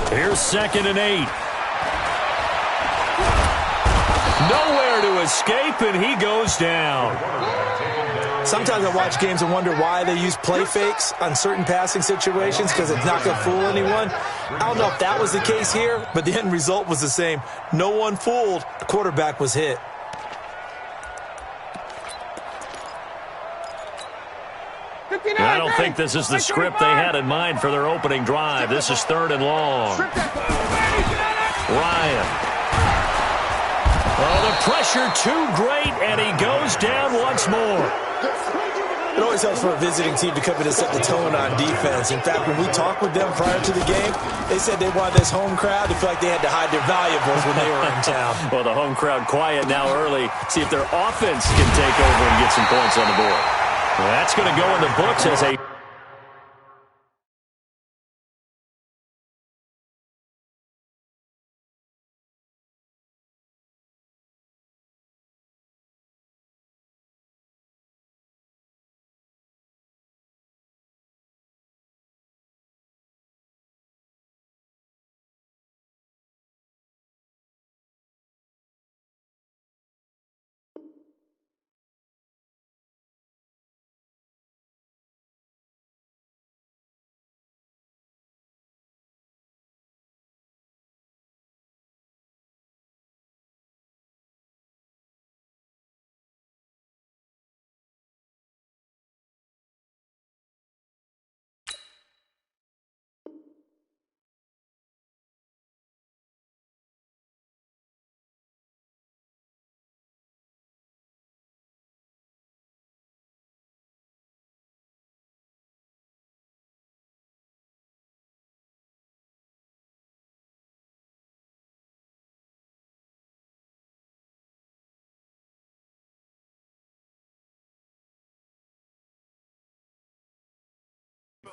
Here's 2nd and 8. Nowhere to escape, and he goes down. Sometimes I watch games and wonder why they use play fakes on certain passing situations, because it's not going to fool anyone. I don't know if that was the case here, but the end result was the same. No one fooled. The quarterback was hit. I don't think this is the script they had in mind for their opening drive. This is 3rd and long. Ryan. Oh, the pressure too great, and he goes down once more. It always helps for a visiting team to come in and set the tone on defense. In fact, when we talked with them prior to the game, they said they wanted this home crowd to feel like they had to hide their valuables when they were in town. Well, the home crowd quiet now early. See if their offense can take over and get some points on the board. Well, that's going to go in the books as a...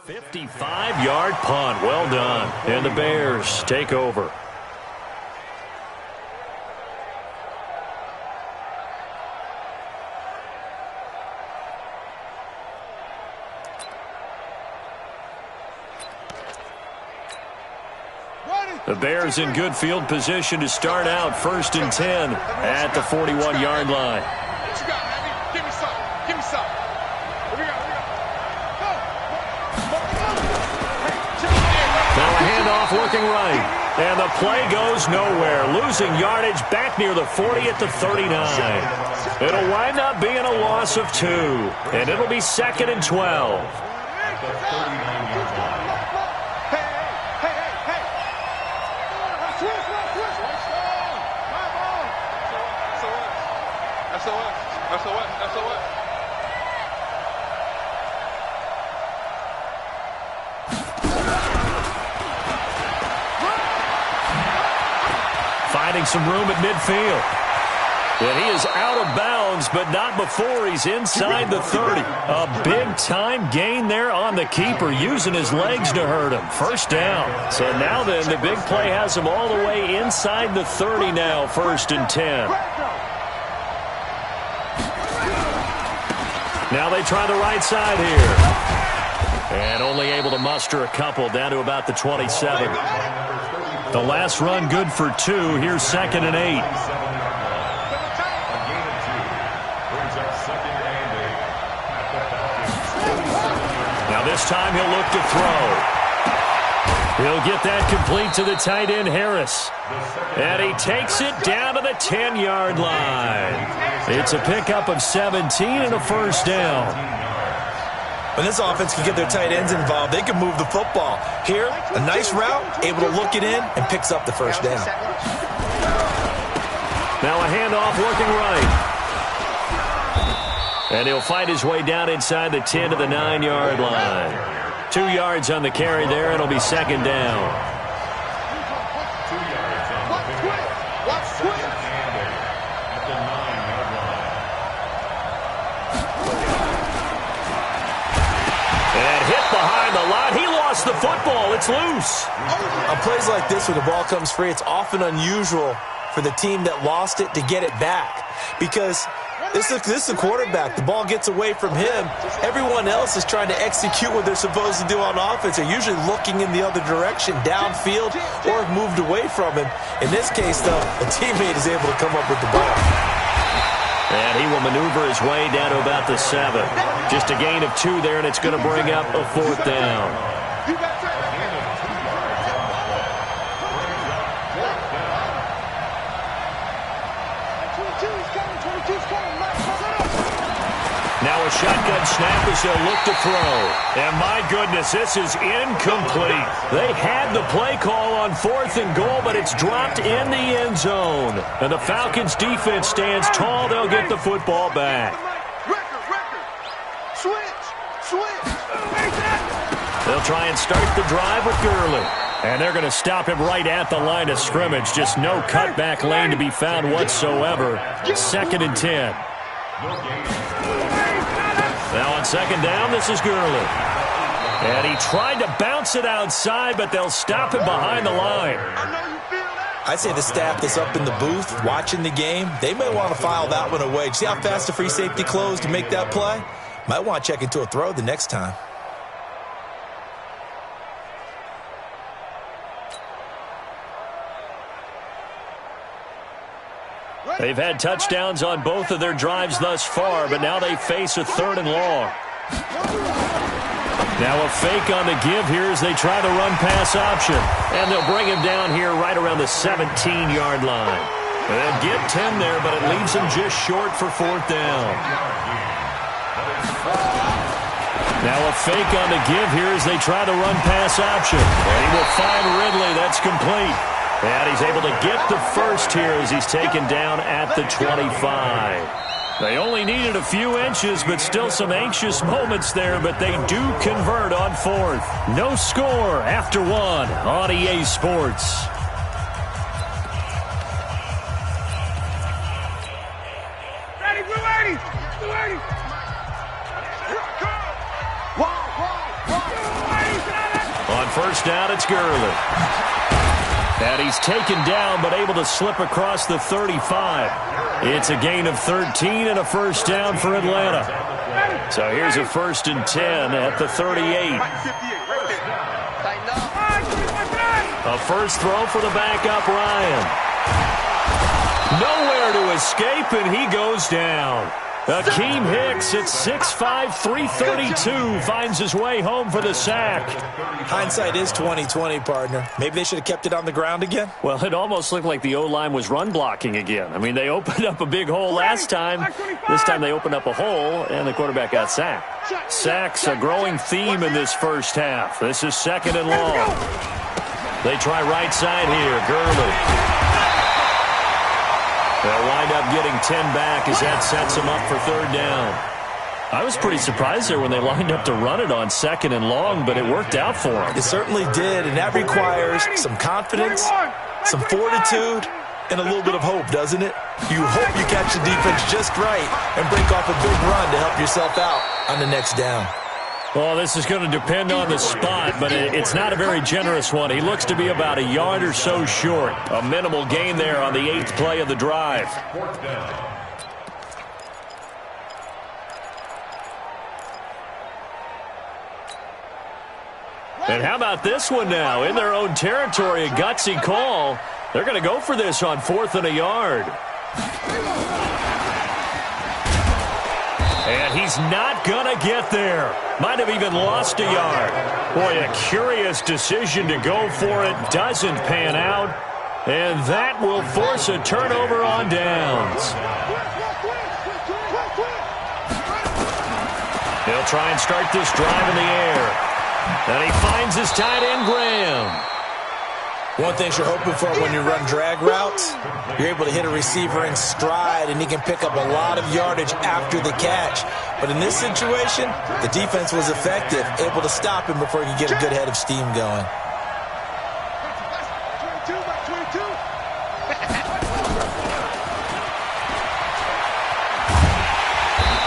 "55-yard punt. Well done. And the Bears take over. The Bears in good field position to start out 1st and 10 at the 41-yard line. What you got, baby? Give me some. Give me some. What we got? Now a handoff looking right. And the play goes nowhere. Losing yardage back near the 40 at the 39. It'll wind up being a loss of 2. And it'll be 2nd and 12. SOS. Finding some room at midfield. And he is out of bounds, but not before he's inside the 30. A big-time gain there on the keeper, using his legs to hurt him. 1st down. So now then, the big play has him all the way inside the 30 now, 1st and 10. Now they try the right side here. And only able to muster a couple down to about the 27. The last run good for 2. Here's 2nd and 8. Now this time he'll look to throw. He'll get that complete to the tight end, Harris. And he takes it down to the 10-yard line. It's a pickup of 17 and a 1st down. When this offense can get their tight ends involved, they can move the football. Here, a nice route, able to look it in, and picks up the 1st down. Now a handoff looking right. And he'll fight his way down inside the 10 to the 9-yard line. 2 yards on the carry there. It'll be 2nd down. Behind the line. He lost the football. It's loose. On plays like this where the ball comes free, it's often unusual for the team that lost it to get it back, because This is a quarterback. The ball gets away from him. Everyone else is trying to execute what they're supposed to do on offense. They're usually looking in the other direction, downfield, or have moved away from him. In this case, though, a teammate is able to come up with the ball. And he will maneuver his way down to about the 7. Just a gain of 2 there, and it's going to bring up a 4th down. Now a shotgun snap as they'll look to throw. And my goodness, this is incomplete. They had the play call on 4th and goal, but it's dropped in the end zone. And the Falcons defense stands tall. They'll get the football back. They'll try and start the drive with Gurley. And they're going to stop him right at the line of scrimmage. Just no cutback lane to be found whatsoever. 2nd and 10. Now on 2nd down, this is Gurley. And he tried to bounce it outside, but they'll stop him behind the line. I'd say the staff that's up in the booth watching the game, they may want to file that one away. See how fast the free safety closed to make that play? Might want to check into a throw the next time. They've had touchdowns on both of their drives thus far, but now they face a 3rd and long. Now a fake on the give here as they try the run-pass option. And they'll bring him down here right around the 17-yard line. They'll get 10 there, but it leaves them just short for 4th down. Now a fake on the give here as they try the run-pass option. And he will find Ridley. That's complete. And he's able to get the first here as he's taken down at the 25. They only needed a few inches, but still some anxious moments there, but they do convert on 4th. No score after 1 on EA Sports. On 1st down, it's Gurley. And he's taken down, but able to slip across the 35. It's a gain of 13 and a 1st down for Atlanta. So here's a 1st and 10 at the 38. A first throw for the backup, Ryan. Nowhere to escape, and he goes down. Akeem Hicks at 6'5", 332 finds his way home for the sack. Hindsight is 20/20, partner. Maybe they should have kept it on the ground again. Well, it almost looked like the O-line was run blocking again. I mean, they opened up a big hole last time. This time they opened up a hole, and the quarterback got sacked. Sacks, a growing theme in this first half. This is 2nd and long. They try right side here. Gurley. They'll wind up getting 10 back as that sets them up for 3rd down. I was pretty surprised there when they lined up to run it on 2nd and long, but it worked out for them. It certainly did, and that requires some confidence, some fortitude, and a little bit of hope, doesn't it? You hope you catch the defense just right and break off a big run to help yourself out on the next down. Well, this is going to depend on the spot, but it's not a very generous one. He looks to be about a yard or so short. A minimal gain there on the 8th play of the drive. And how about this one now? In their own territory, a gutsy call. They're going to go for this on 4th and a yard. And he's not going to get there. Might have even lost a yard. Boy, a curious decision to go for it. Doesn't pan out. And that will force a turnover on downs. He'll try and start this drive in the air. And he finds his tight end, Graham. One thing you're hoping for when you run drag routes, you're able to hit a receiver in stride, and he can pick up a lot of yardage after the catch. But in this situation, the defense was effective, able to stop him before he could get a good head of steam going.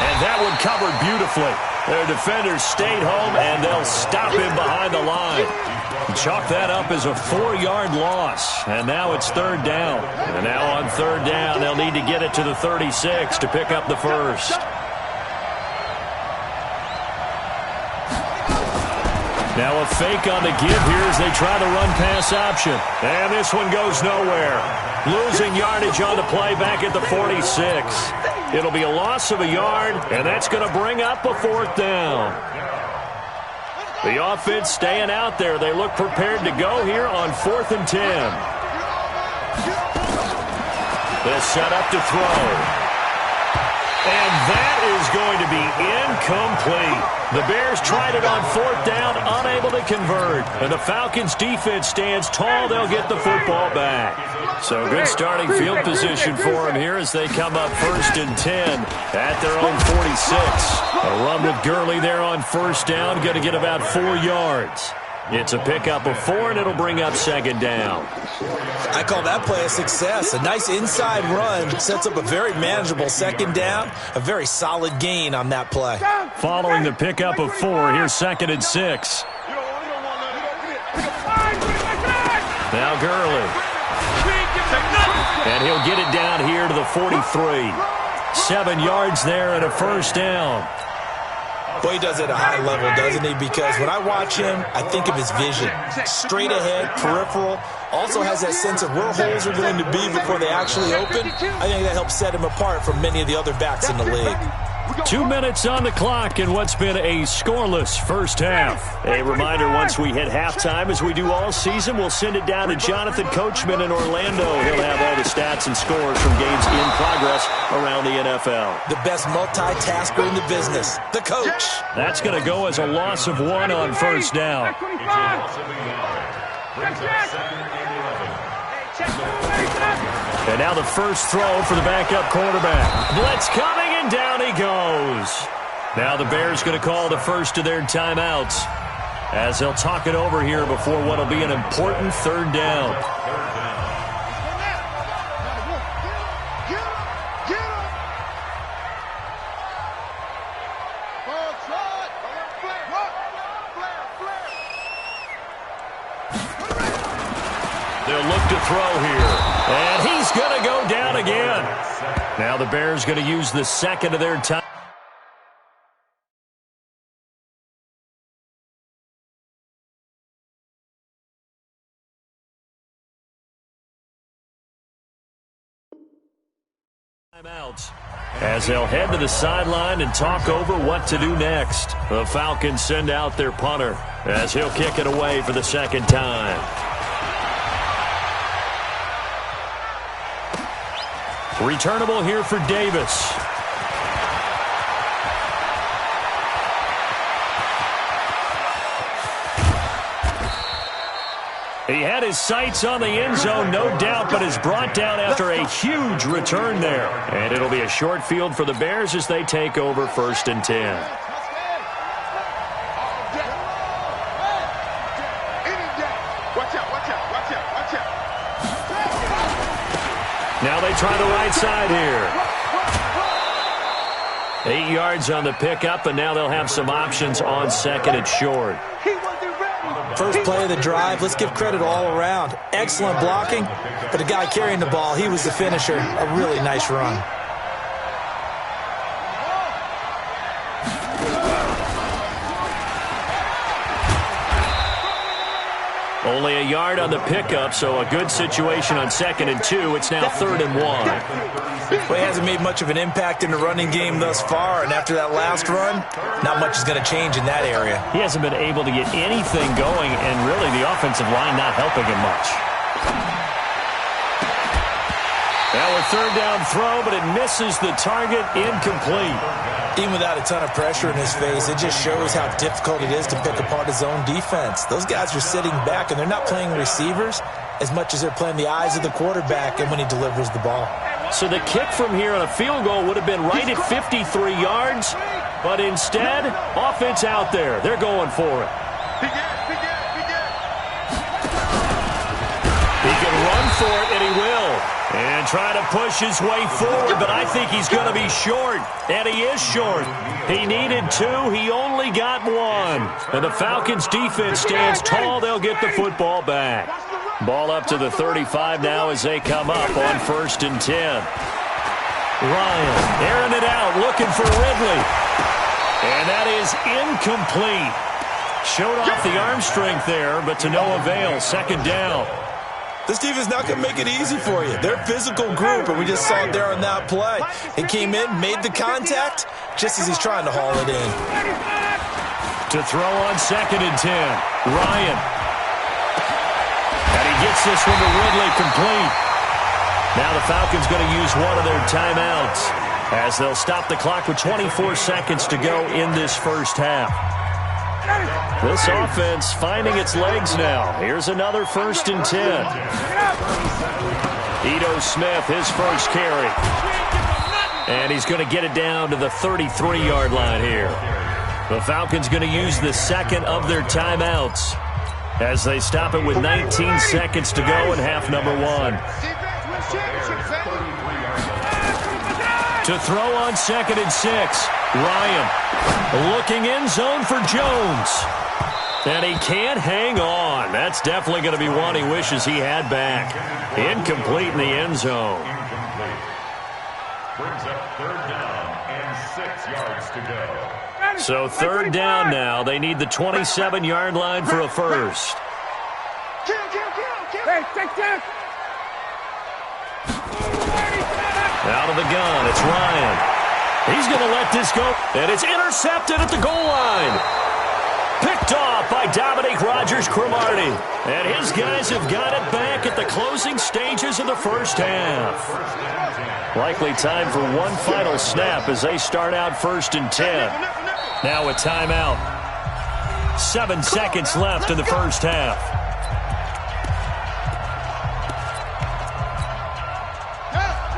And that one covered beautifully. Their defenders stayed home, and they'll stop him behind the line. chalk that up as a 4-yard loss. And now it's third down. And now on third down, they'll need to get it to the 36 to pick up the first. Now a fake on the give here as they try to run pass option. And this one goes nowhere. Losing yardage on the play back at the 46. It'll be a loss of a yard, and that's going to bring up a fourth down. The offense staying out there. They look prepared to go here on 4th and 10. They're set up to throw. And that is going to be incomplete. The Bears tried it on 4th down, unable to convert. And the Falcons' defense stands tall. They'll get the football back. So good starting field position for them here as they come up 1st and 10 at their own 46. A run with Gurley there on 1st down, going to get about 4 yards. It's a pickup of 4, and it'll bring up 2nd down. I call that play a success. A nice inside run sets up a very manageable 2nd down. A very solid gain on that play. Following the pickup of 4, here's 2nd and 6. Now Gurley. And he'll get it down here to the 43. 7 yards there and a 1st down. Boy, he does it at a high level, doesn't he? Because when I watch him, I think of his vision. Straight ahead, peripheral. Also has that sense of where holes are going to be before they actually open. I think that helps set him apart from many of the other backs in the league. 2 minutes on the clock in what's been a scoreless first half. A reminder, once we hit halftime, as we do all season, we'll send it down to Jonathan Coachman in Orlando. He'll have all the stats and scores from games in progress around the NFL. The best multitasker in the business, the coach. That's going to go as a loss of 1 on 1st down. And now the first throw for the backup quarterback. Blitz coming, and down he goes. Now the Bears going to call the first of their timeouts as they'll talk it over here before what will be an important 3rd down. They'll look to throw here. And he's going to go down again. Now the Bears going to use the 2nd of their time. Timeouts as they'll head to the sideline and talk over what to do next. The Falcons send out their punter as he'll kick it away for the 2nd time. Returnable here for Davis. He had his sights on the end zone, no doubt, but is brought down after a huge return there. And it'll be a short field for the Bears as they take over 1st and 10. Now they try the right side here. 8 yards on the pickup, and now they'll have some options on 2nd and short. First play of the drive, let's give credit all around. Excellent blocking, but the guy carrying the ball, he was the finisher. A really nice run. Only a yard on the pickup, so a good situation on 2nd and 2. It's now 3rd and 1. Well, he hasn't made much of an impact in the running game thus far, and after that last run, not much is going to change in that area. He hasn't been able to get anything going, and really the offensive line not helping him much. Now a 3rd down throw, but it misses the target, incomplete. Even without a ton of pressure in his face, it just shows how difficult it is to pick apart his own defense. Those guys are sitting back, and they're not playing receivers as much as they're playing the eyes of the quarterback and when he delivers the ball. So the kick from here on a field goal would have been right at 53 yards, but instead, offense out there. They're going for it. He can run for it, and he will. And try to push his way forward, but I think he's going to be short. And he is short. He needed 2. He only got 1. And the Falcons' defense stands tall. They'll get the football back. Ball up to the 35 now as they come up on 1st and 10. Ryan airing it out, looking for Ridley. And that is incomplete. Showed off the arm strength there, but to no avail. 2nd down. This defense not going to make it easy for you. They're a physical group, and we just saw it there on that play. He came in, made the contact, just as he's trying to haul it in. To throw on 2nd and 10. Ryan. And he gets this one to Ridley complete. Now the Falcons going to use one of their timeouts as they'll stop the clock with 24 seconds to go in this first half. This offense finding its legs now. Here's another 1st and 10. Ito Smith, his first carry. And he's going to get it down to the 33-yard line here. The Falcons going to use the 2nd of their timeouts as they stop it with 19 seconds to go in half number 1. To throw on 2nd and 6. Ryan looking end zone for Jones. And he can't hang on. That's definitely going to be one he wishes he had back. Incomplete in the end zone. Brings up 3rd down and 6 yards to go. So 3rd down now. They need the 27-yard line for a first. Out of the gun, it's Ryan. He's going to let this go, and it's intercepted at the goal line. Picked off by Dominique Rodgers-Cromartie. And his guys have got it back at the closing stages of the first half. Likely time for one final snap as they start out 1st and 10. Now a timeout. 7 seconds left in the first half.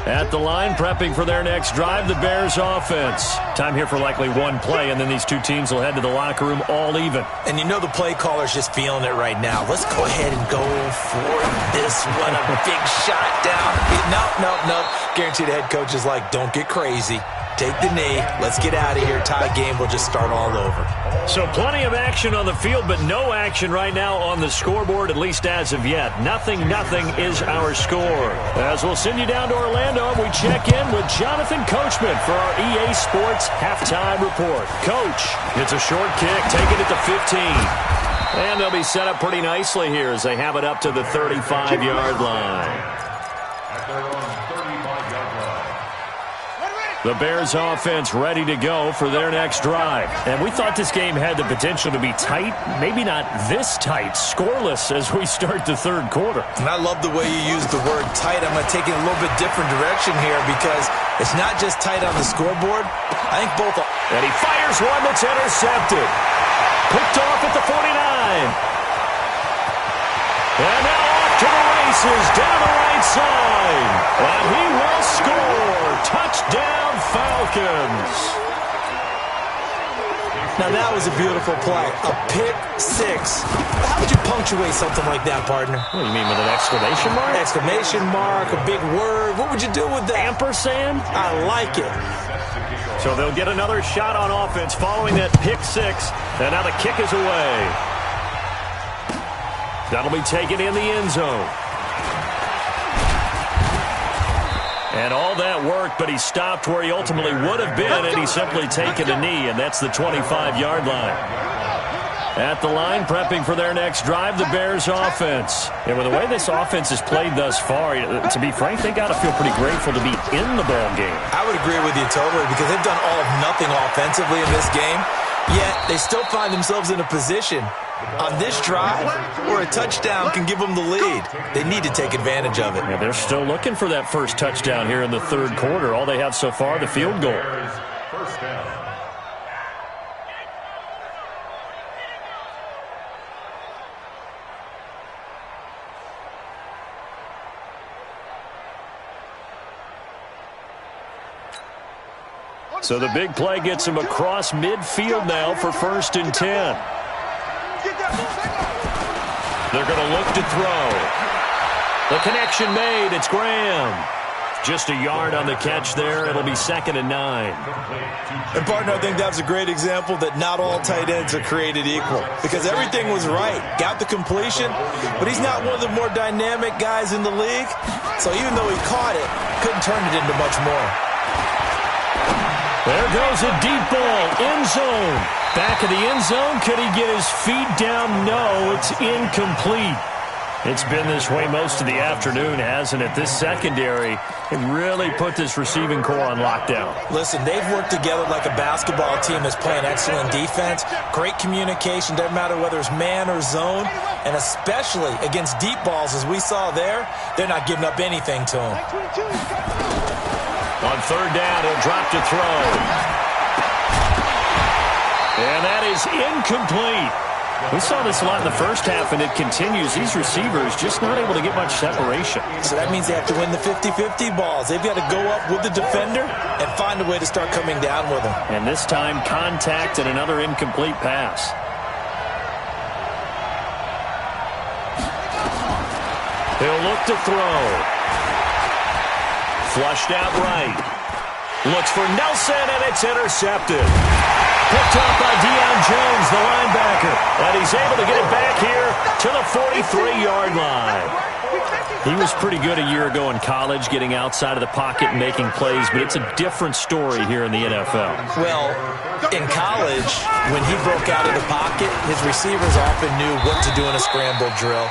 At the line, prepping for their next drive, the Bears offense. Time here for likely one play, and then these two teams will head to the locker room all even. And you know the play caller's just feeling it right now. Let's go ahead and go for this one. A big shot down. No. Guaranteed the head coach is like, don't get crazy. Take the knee. Let's get out of here. Tie game. We'll just start all over. So plenty of action on the field, but no action right now on the scoreboard, at least as of yet. Nothing is our score. As we'll send you down to Orlando, we check in with Jonathan Coachman for our EA Sports Halftime Report. Coach, it's a short kick, taking it to 15. And they'll be set up pretty nicely here as they have it up to the 35-yard line. The Bears offense ready to go for their next drive. And we thought this game had the potential to be tight, maybe not this tight, scoreless as we start the third quarter. And I love the way you use the word tight. I'm going to take it a little bit different direction here because it's not just tight on the scoreboard. I think both. And he fires one that's intercepted. Picked off at the 49. And now off to the races down the right side. And he will score. Touchdown, Falcons. Now that was a beautiful play. A pick six. How would you punctuate something like that, partner? What do you mean, with an exclamation mark? Exclamation mark, a big word. What would you do with that? Ampersand? I like it. So they'll get another shot on offense following that pick six. And now the kick is away. That'll be taken in the end zone. And all that worked, but he stopped where he ultimately would have been, and he's simply taken a knee, and that's the 25-yard line. At the line, prepping for their next drive, the Bears offense. And with the way this offense has played thus far, to be frank, they got to feel pretty grateful to be in the ball game. I would agree with you totally because they've done all of nothing offensively in this game, yet they still find themselves in a position on this drive where a touchdown can give them the lead. They need to take advantage of it. Yeah, they're still looking for that first touchdown here in the third quarter. All they have so far, the field goal. First down. So the big play gets him across midfield now for 1st and 10. They're going to look to throw. The connection made. It's Graham. Just a yard on the catch there. It'll be 2nd and 9. And, partner, I think that was a great example that not all tight ends are created equal because everything was right. Got the completion, but he's not one of the more dynamic guys in the league. So even though he caught it, couldn't turn it into much more. There goes a deep ball, end zone. Back of the end zone, could he get his feet down? No, it's incomplete. It's been this way most of the afternoon, hasn't it? This secondary, it really put this receiving core on lockdown. Listen, they've worked together like a basketball team that's playing excellent defense. Great communication, doesn't matter whether it's man or zone. And especially against deep balls, as we saw there, they're not giving up anything to them. On 3rd down, he'll drop to throw. And that is incomplete. We saw this a lot in the first half, and it continues. These receivers just not able to get much separation. So that means they have to win the 50-50 balls. They've got to go up with the defender and find a way to start coming down with them. And this time, contact and another incomplete pass. He'll look to throw. Flushed out right. Looks for Nelson, and it's intercepted. Picked up by Deion Jones, the linebacker. And he's able to get it back here to the 43-yard line. He was pretty good a year ago in college, getting outside of the pocket and making plays, but it's a different story here in the NFL. Well, in college, when he broke out of the pocket, his receivers often knew what to do in a scramble drill.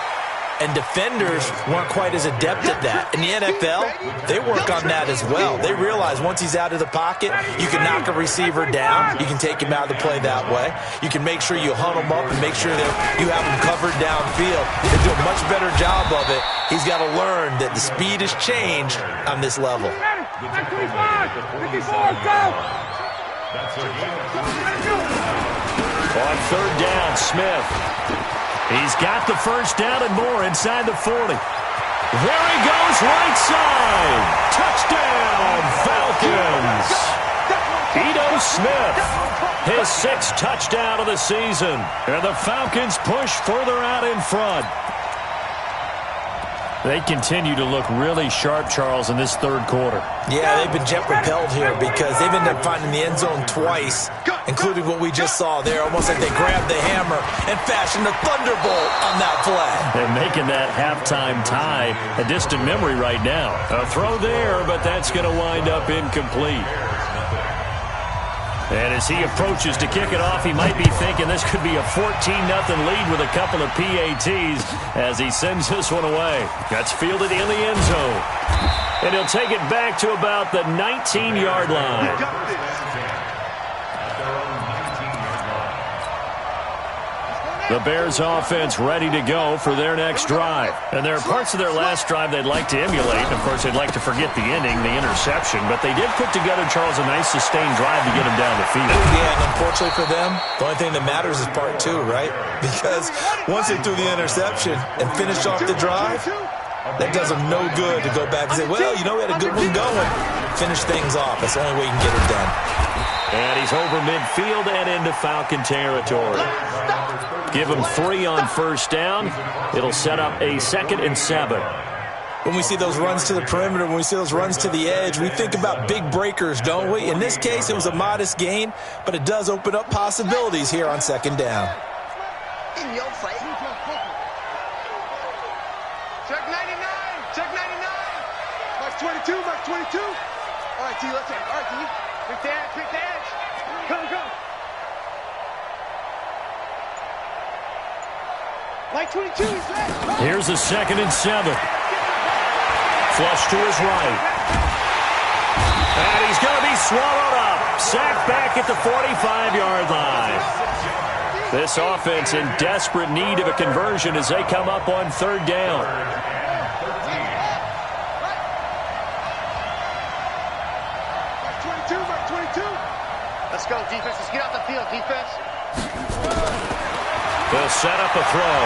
And defenders weren't quite as adept at that. In the NFL, they work on that as well. They realize once he's out of the pocket, you can knock a receiver down. You can take him out of the play that way. You can make sure you hunt him up and make sure that you have him covered downfield. They do a much better job of it. He's got to learn that the speed has changed on this level. On 3rd down, Smith. He's got the first down and more inside the 40. There he goes, right side. Touchdown, Falcons. Ito Smith, his 6th touchdown of the season. And the Falcons push further out in front. They continue to look really sharp, Charles, in this 3rd quarter. Yeah, they've been jet-propelled here because they've ended up finding the end zone twice, including what we just saw there. Almost like they grabbed the hammer and fashioned a thunderbolt on that play. They're making that halftime tie a distant memory right now. A throw there, but that's going to wind up incomplete. And as he approaches to kick it off, he might be thinking this could be a 14-0 lead with a couple of PATs as he sends this one away. That's fielded in the end zone. And he'll take it back to about the 19-yard line. The Bears offense ready to go for their next drive. And there are parts of their last drive they'd like to emulate. And, of course, they'd like to forget the ending, the interception. But they did put together, Charles, a nice sustained drive to get them down the field. Yeah, and unfortunately for them, the only thing that matters is part 2, right? Because once they threw the interception and finished off the drive, that does them no good to go back and say, well, you know, we had a good one going. Finish things off. That's the only way you can get it done. And he's over midfield and into Falcon territory. Give him 3 on first down. It'll set up a 2nd and 7. When we see those runs to the perimeter, when we see those runs to the edge, we think about big breakers, don't we? In this case, it was a modest gain, but it does open up possibilities here on 2nd down. In your face. Check 99. Check 99. Mark 22. Mark 22. All right, D, let's end. All right, D. Pick the edge. Pick the edge. Go. Like 22, he's left. Here's a 2nd and 7. Flush to his right. And he's going to be swallowed up. Sacked back at the 45-yard line. This offense in desperate need of a conversion as they come up on 3rd down. Mark 22. Let's go, defense. Let's get out the field, defense. They'll set up a throw.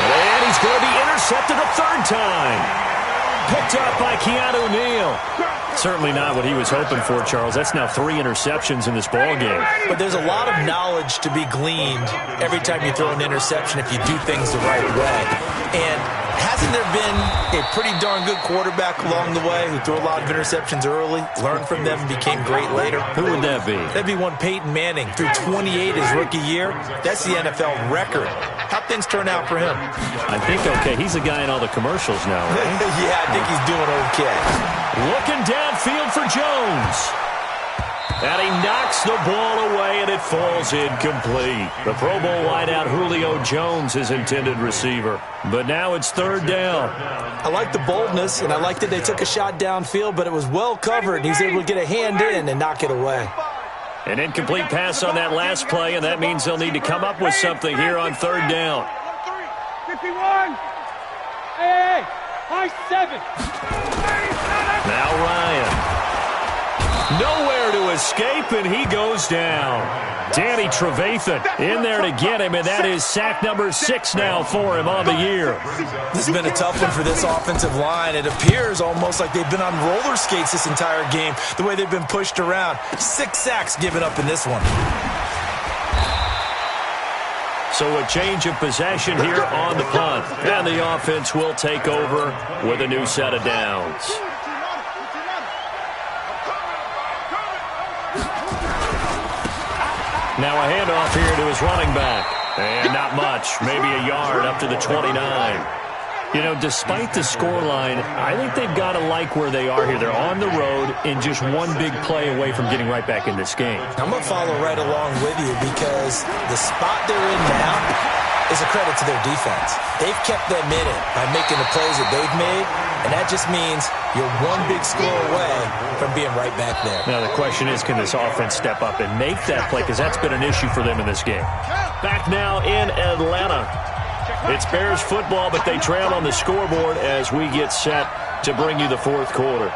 And he's going to be intercepted a 3rd time. Picked up by Keanu Neal. Certainly not what he was hoping for, Charles. That's now 3 interceptions in this ball game. But there's a lot of knowledge to be gleaned every time you throw an interception if you do things the right way. And hasn't there been a pretty darn good quarterback along the way who threw a lot of interceptions early, learned from them, and became great later? Who would that be? That'd be one Peyton Manning. Threw 28 his rookie year. That's the NFL record. How'd things turn out for him? I think okay. He's a guy in all the commercials now, right? Yeah, I think he's doing okay. Looking downfield for Jones. And he knocks the ball away, and it falls incomplete. The Pro Bowl wideout Julio Jones, his intended receiver. But now it's 3rd down. I like the boldness, and I like that they took a shot downfield, but it was well covered, and he's able to get a hand in and knock it away. An incomplete pass on that last play, and that means they'll need to come up with something here on 3rd down. 51. Hey, high 7. Now Ryan. Nowhere to escape, and he goes down. Danny Trevathan in there to get him, and that is sack number 6 now for him on the year. This has been a tough one for this offensive line. It appears almost like they've been on roller skates this entire game, the way they've been pushed around. 6 sacks given up in this one. So a change of possession here on the punt, and the offense will take over with a new set of downs. Now a handoff here to his running back. And not much, maybe a yard up to the 29. You know, despite the scoreline, I think they've got to like where they are here. They're on the road and just one big play away from getting right back in this game. I'm going to follow right along with you because the spot they're in now is a credit to their defense. They've kept them in it by making the plays that they've made, and that just means you're one big score away from being right back there. Now the question is, can this offense step up and make that play? Because that's been an issue for them in this game. Back now in Atlanta. It's Bears football, but they trail on the scoreboard as we get set to bring you the 4th quarter.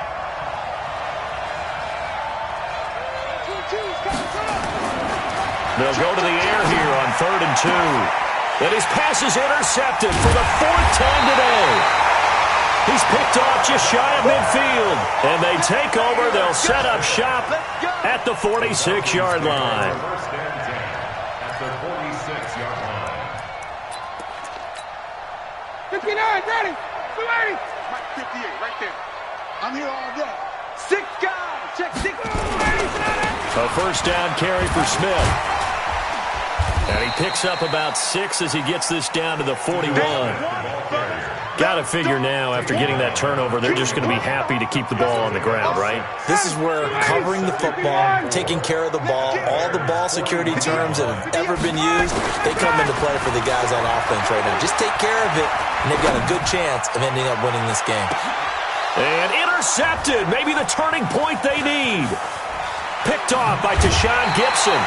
They'll go to the air here on 3rd and 2. And his pass is intercepted for the 4th time today. He's picked off just shy of midfield. And they take over. They'll set up shop at the 46-yard line. At the 46-yard line. 59, ready. 280. 58, right there. I'm here all day. 6 guys. Check 6. A 1st down carry for Smith. And he picks up about 6 as he gets this down to the 41. Got to figure now, after getting that turnover, they're just going to be happy to keep the ball on the ground, right? This is where covering the football, taking care of the ball, all the ball security terms that have ever been used, they come into play for the guys on offense right now. Just take care of it, and they've got a good chance of ending up winning this game. And intercepted, maybe the turning point they need. Picked off by Tashawn Gibson.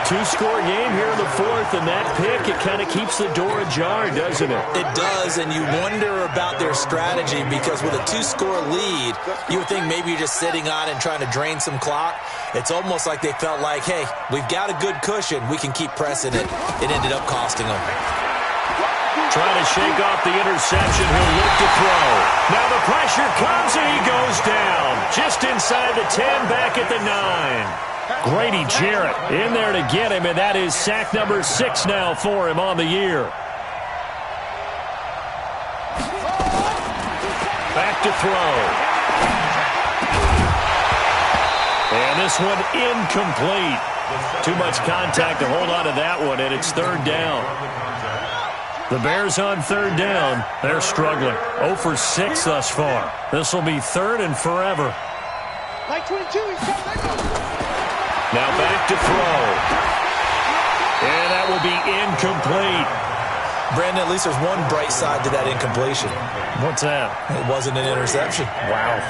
2-score game here in the 4th, and that pick, it kind of keeps the door ajar, doesn't it? It does, and you wonder about their strategy because with a 2-score lead, you would think maybe you're just sitting on it and trying to drain some clock. It's almost like they felt like, hey, we've got a good cushion. We can keep pressing it. It ended up costing them. Trying to shake off the interception. He'll look to throw. Now the pressure comes, and he goes down. Just inside the 10, back at the 9. Grady Jarrett in there to get him, and that is sack number 6 now for him on the year. Back to throw. And this one incomplete. Too much contact to hold on to that one, and it's 3rd down. The Bears on 3rd down. They're struggling. 0 for 6 thus far. This will be 3rd and forever. Like 22, he's coming. Now back to throw. And that will be incomplete. Brandon, at least there's one bright side to that incompletion. What's that? It wasn't an interception. Wow.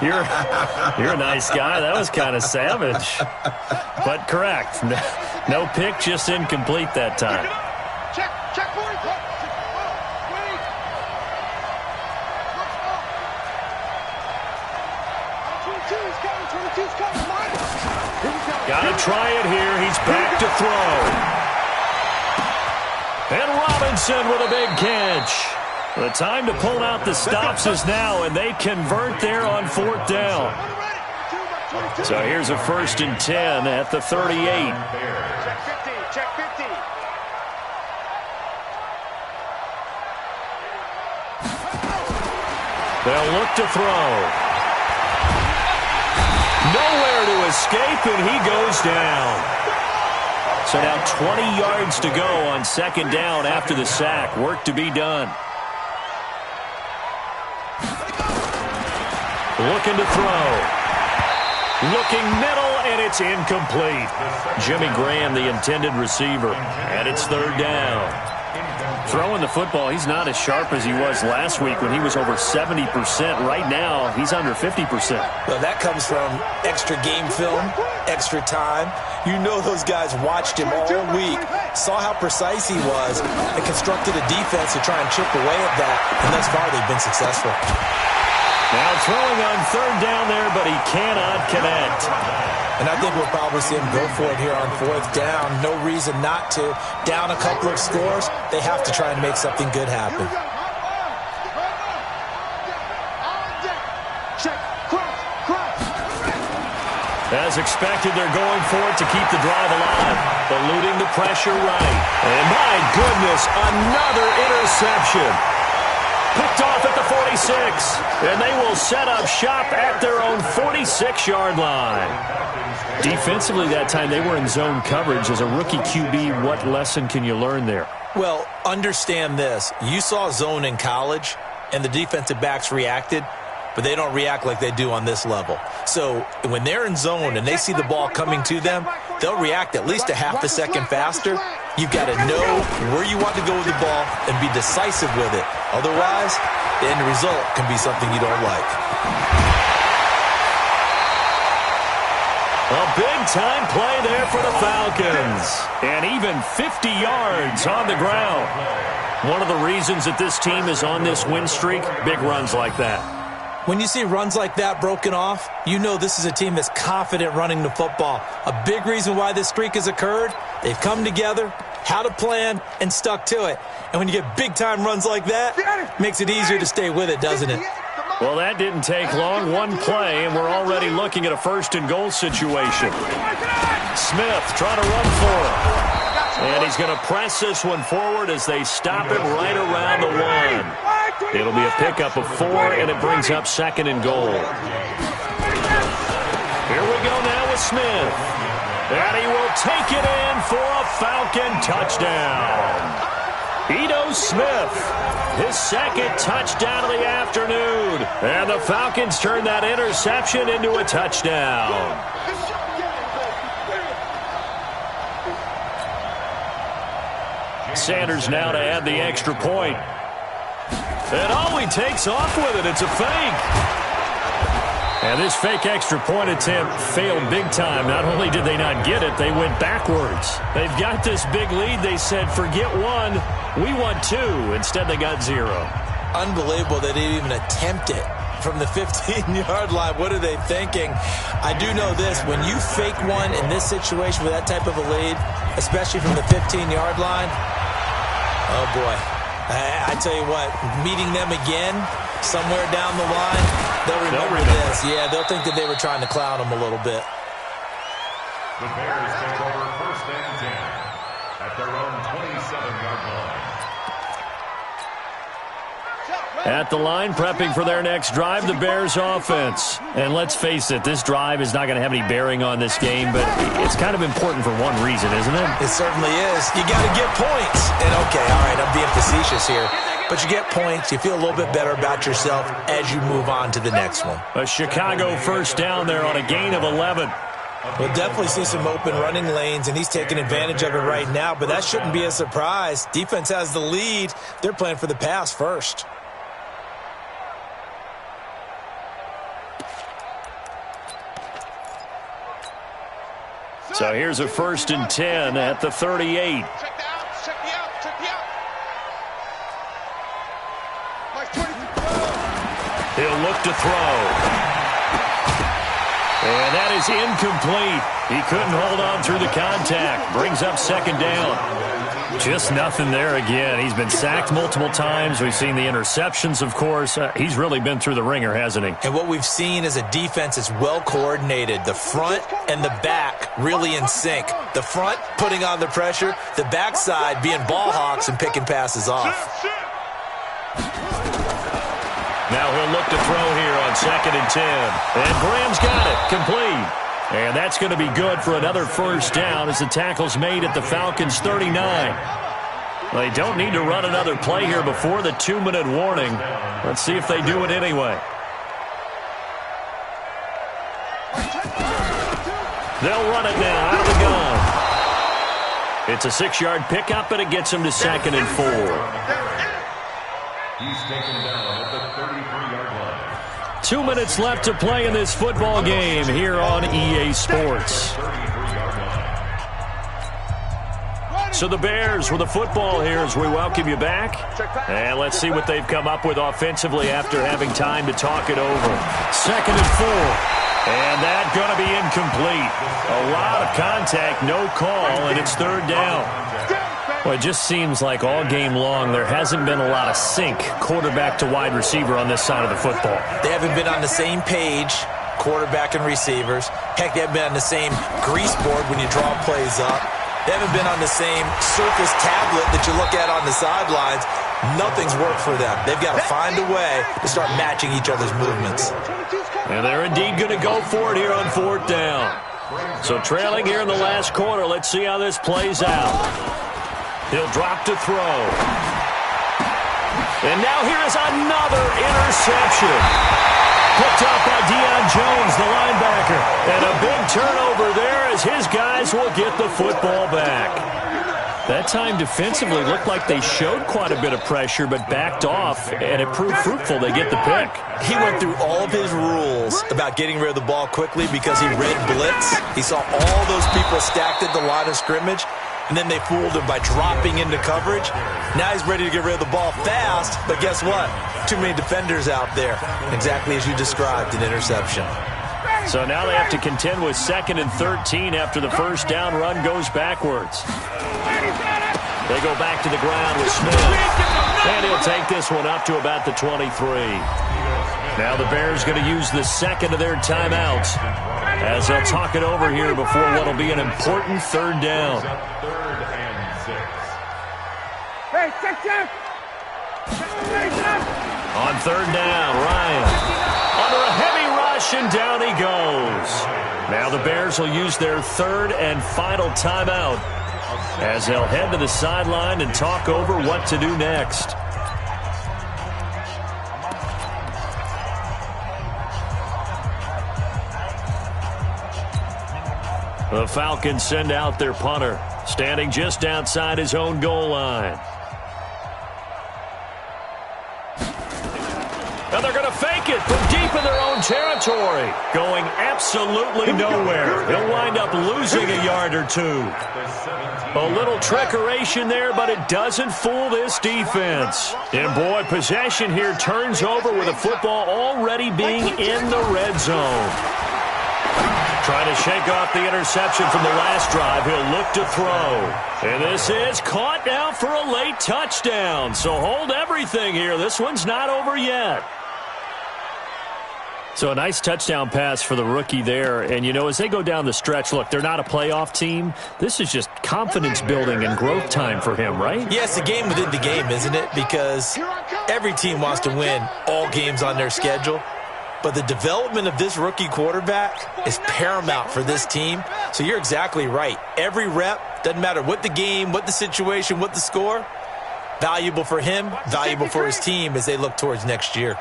You're a nice guy. That was kind of savage. But correct. No pick, just incomplete that time. Check 40. Wait. Got to try it here. He's back to throw. And Robinson with a big catch. The time to pull out the stops is now, and they convert there on 4th down. So here's a 1st and 10 at the 38. Check 50, check 50. They'll look to throw. Nowhere to escape, and he goes down. So now 20 yards to go on 2nd down after the sack. Work to be done. Looking to throw. Looking middle, and it's incomplete. Jimmy Graham, the intended receiver, and it's 3rd down. Throwing the football, he's not as sharp as he was last week when he was over 70%. Right now, he's under 50%. Well, that comes from extra game film, extra time. You know those guys watched him all week, saw how precise he was, and constructed a defense to try and chip away at that, and thus far they've been successful. Now throwing on 3rd down there, but he cannot connect. And I think we'll probably see him go for it here on 4th down. No reason not to. Down a couple of scores, they have to try and make something good happen. As expected, they're going for it to keep the drive alive. Eluding the pressure right. And my goodness, another interception. Picked off at the 46. And they will set up shop at their own 46-yard line. Defensively that time, they were in zone coverage. As a rookie QB, what lesson can you learn there? Well, understand this. You saw zone in college, and the defensive backs reacted, but they don't react like they do on this level. So when they're in zone and they see the ball coming to them, they'll react at least a half a second faster. You've got to know where you want to go with the ball and be decisive with it. Otherwise, the end result can be something you don't like. A big-time play there for the Falcons. And even 50 yards on the ground. One of the reasons that this team is on this win streak, big runs like that. When you see runs like that broken off, you know this is a team that's confident running the football. A big reason why this streak has occurred, they've come together, had a plan, and stuck to it. And when you get big-time runs like that, it makes it easier to stay with it, doesn't it? Well, that didn't take long. One play, and we're already looking at a 1st and goal situation. Smith trying to run for it. And he's going to press this one forward as they stop it right around the 1. It'll be a pickup of 4, and it brings up 2nd and goal. Here we go now with Smith. And he will take it in for a Falcon touchdown. Ito Smith, his 2nd touchdown of the afternoon. And the Falcons turn that interception into a touchdown. Sanders now to add the extra point. And he takes off with it. It's a fake. And this fake extra point attempt failed big time. Not only did they not get it, they went backwards. They've got this big lead. They said, forget 1, we want 2. Instead, they got 0. Unbelievable they didn't even attempt it from the 15-yard line. What are they thinking? I do know this. When you fake one in this situation with that type of a lead, especially from the 15-yard line, oh, boy. I tell you what, meeting them again somewhere down the line, they'll remember this. Yeah, they'll think that they were trying to clown them a little bit. The Bears take over 1st and 10 at their own 27-yard line. At the line, prepping for their next drive, the Bears offense. And let's face it, this drive is not going to have any bearing on this game, but it's kind of important for one reason, isn't it? It certainly is. You got to get points. And okay, all right, I'm being facetious here. But you get points, you feel a little bit better about yourself as you move on to the next one. A Chicago 1st down there on a gain of 11. We'll definitely see some open running lanes, and he's taking advantage of it right now, but that shouldn't be a surprise. Defense has the lead. They're playing for the pass first. So here's a 1st and 10 at the 38. Check the out, check the out, check the out. He'll look to throw. And that is incomplete. He couldn't hold on through the contact. Brings up 2nd down. Just nothing there again. He's been sacked multiple times. We've seen the interceptions, of course. He's really been through the ringer, hasn't he? And what we've seen is a defense that's well coordinated. The front and the back really in sync. The front putting on the pressure, the backside being ball hawks and picking passes off. Now he'll look to throw here on 2nd and 10. And Graham's got it, complete. And that's going to be good for another first down as the tackle's made at the Falcons' 39. They don't need to run another play here before the 2-minute warning. Let's see if they do it anyway. They'll run it now out of the gun. It's a 6-yard pickup, and it gets him to 2nd and 4. He's taken down at the 33-yard line. 2 minutes left to play in this football game here on EA Sports. So the Bears with the football here as we welcome you back. And let's see what they've come up with offensively after having time to talk it over. 2nd and 4. And that's going to be incomplete. A lot of contact, no call, and it's 3rd down. Well, it just seems like all game long there hasn't been a lot of sync quarterback to wide receiver on this side of the football. They haven't been on the same page, quarterback and receivers. Heck, they haven't been on the same grease board when you draw plays up. They haven't been on the same surface tablet that you look at on the sidelines. Nothing's worked for them. They've got to find a way to start matching each other's movements. And they're indeed going to go for it here on 4th down. So trailing here in the last quarter, let's see how this plays out. He'll drop to throw. And now here is another interception. Picked up by Deion Jones, the linebacker. And a big turnover there as his guys will get the football back. That time defensively looked like they showed quite a bit of pressure but backed off, and it proved fruitful. They get the pick. He went through all of his rules about getting rid of the ball quickly because he read blitz. He saw all those people stacked at the line of scrimmage, and then they fooled him by dropping into coverage. Now he's ready to get rid of the ball fast, but guess what? Too many defenders out there. Exactly as you described, an interception. So now they have to contend with 2nd and 13 after the first down run goes backwards. They go back to the ground with Smith. And he'll take this one up to about the 23. Now the Bears going to use the second of their timeouts as they'll talk it over here before what will be an important 3rd down. 3rd and 6. Hey, check. On 3rd down, Ryan under a heavy rush, and down he goes. Now the Bears will use their 3rd and final timeout as they'll head to the sideline and talk over what to do next. The Falcons send out their punter, standing just outside his own goal line. Now they're going to fake it from deep in their own territory, going absolutely nowhere. He'll wind up losing a yard or two. A little trickeration there, but it doesn't fool this defense. And boy, possession here turns over with the football already being in the red zone. Trying to shake off the interception from the last drive. He'll look to throw. And this is caught now for a late touchdown. So hold everything here. This one's not over yet. So a nice touchdown pass for the rookie there. And, you know, as they go down the stretch, look, they're not a playoff team. This is just confidence building and growth time for him, right? Yeah, it's a game within the game, isn't it? Because every team wants to win all games on their schedule. But the development of this rookie quarterback is paramount for this team. So you're exactly right. Every rep, doesn't matter what the game, what the situation, what the score, valuable for him, valuable for his team as they look towards next year.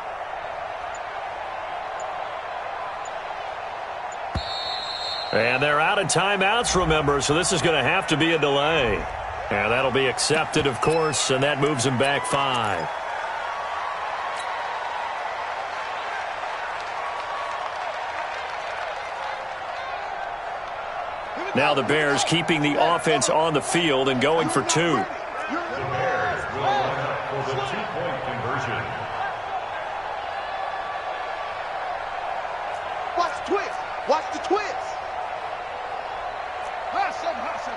And they're out of timeouts, remember, so this is going to have to be a delay. And that'll be accepted, of course, and that moves them back 5. Now the Bears keeping the offense on the field and going for 2. The Bears will line up for the 2-point conversion. Watch the twist. Watch the twist. Hustle.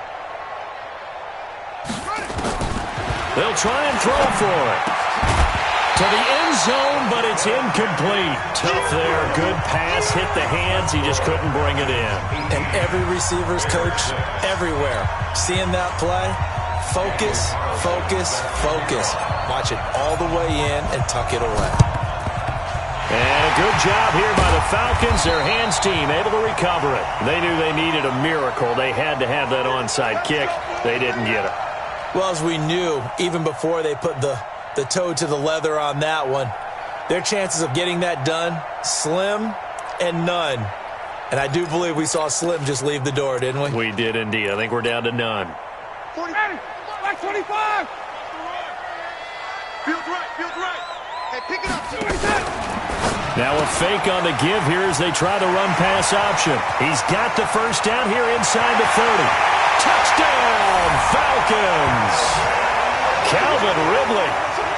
They'll try and throw for it. To the end zone, but it's incomplete. Tough there. Good pass. Hit the hands. He just couldn't bring it in. And every receiver's coach everywhere. Seeing that play, focus, focus, focus. Watch it all the way in and tuck it away. And a good job here by the Falcons. Their hands team able to recover it. They knew they needed a miracle. They had to have that onside kick. They didn't get it. Well, as we knew, even before they put the toe to the leather on that one, their chances of getting that done, slim and none. And I do believe we saw Slim just leave the door, didn't we? We did indeed. I think we're down to none. 40, back 25. Feels right. Hey, pick it up. See what he said. Now a fake on the give here as they try the run-pass option. He's got the first down here inside the 30. Touchdown, Falcons! Calvin Ridley,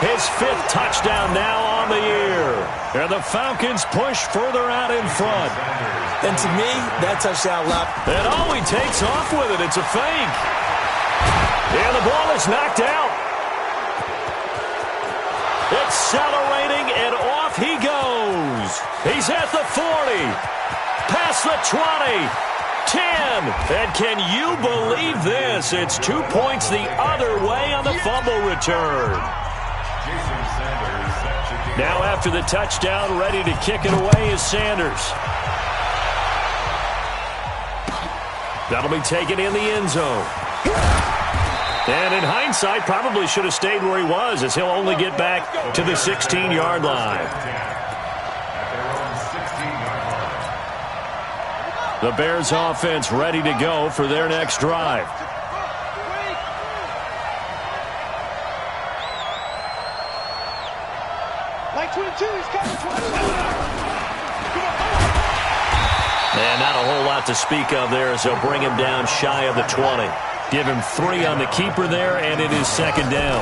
his 5th touchdown now on the year. And the Falcons push further out in front. And to me, that touchdown lap. And all he takes off with it, it's a fake. And the ball is knocked out. Accelerating, and off he goes. He's at the 40, past the 20, 10. And can you believe this? It's 2 points the other way on the fumble return. Now after the touchdown, ready to kick it away is Sanders. That'll be taken in the end zone. And in hindsight, probably should have stayed where he was, as he'll only get back to the 16-yard line. The Bears offense ready to go for their next drive. Like 22, he's coming 22. And not a whole lot to speak of there as they'll bring him down shy of the 20. Give him 3 on the keeper there, and it is second down.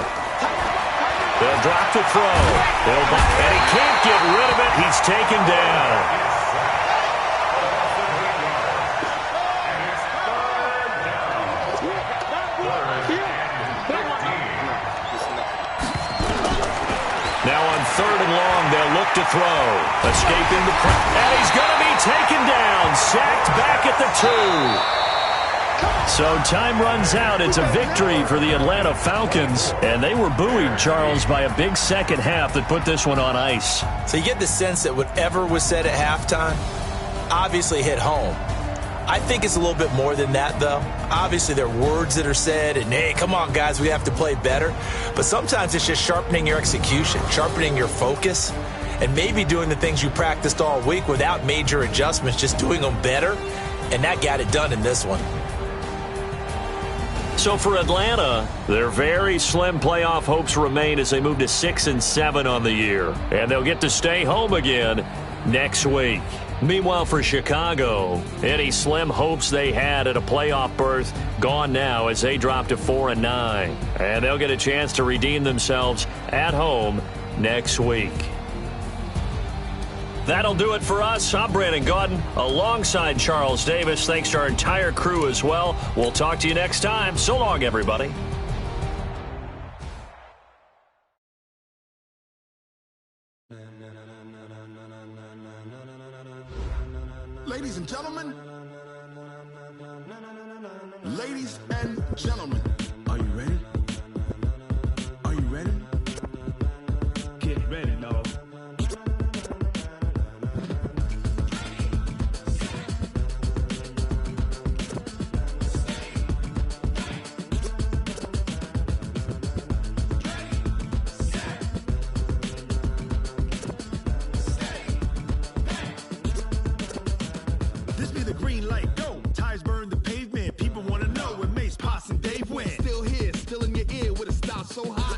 They'll drop the throw. And he can't get rid of it. He's taken down. Now on 3rd and long, they'll look to throw. Escaping the pressure. And he's going to be taken down. Sacked back at the 2. So time runs out. It's a victory for the Atlanta Falcons. And they were buoyed, Charles, by a big second half that put this one on ice. So you get the sense that whatever was said at halftime obviously hit home. I think it's a little bit more than that, though. Obviously, there are words that are said, and, hey, come on, guys, we have to play better. But sometimes it's just sharpening your execution, sharpening your focus, and maybe doing the things you practiced all week without major adjustments, just doing them better. And that got it done in this one. So for Atlanta, their very slim playoff hopes remain as they move to 6-7 on the year. And they'll get to stay home again next week. Meanwhile, for Chicago, any slim hopes they had at a playoff berth gone now as they drop to 4-9. And they'll get a chance to redeem themselves at home next week. That'll do it for us. I'm Brandon Gaudin alongside Charles Davis. Thanks to our entire crew as well. We'll talk to you next time. So long, everybody. Ladies and gentlemen, are you ready? Are you ready? Get ready, dog. This be the green light, go. Tires burn the pavement. People want to know when Mace, Poss, and Dave went. Still here, still in your ear with a style so high.